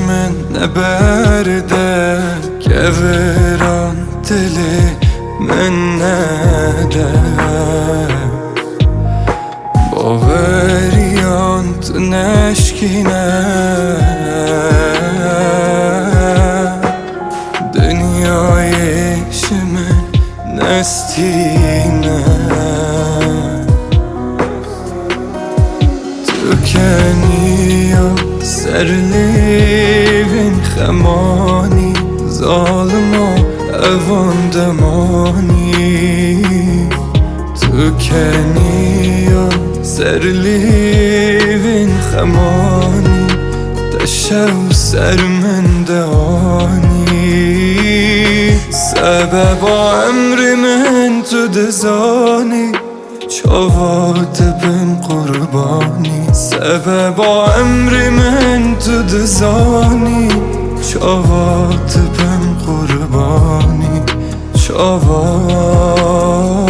من نبرده كفران دلی من نده باوریان تو نشکینه دنیایش من نستینه تو کنی و سرلیوین خمانی ظالم و اوان دمانی تو کنی و سرلیوین خمانی دشو سر من دانی سبب امر من تو دزانی چاوات بم قربانی سبب امر من تو دزانی چاوات بم قربانی چاوات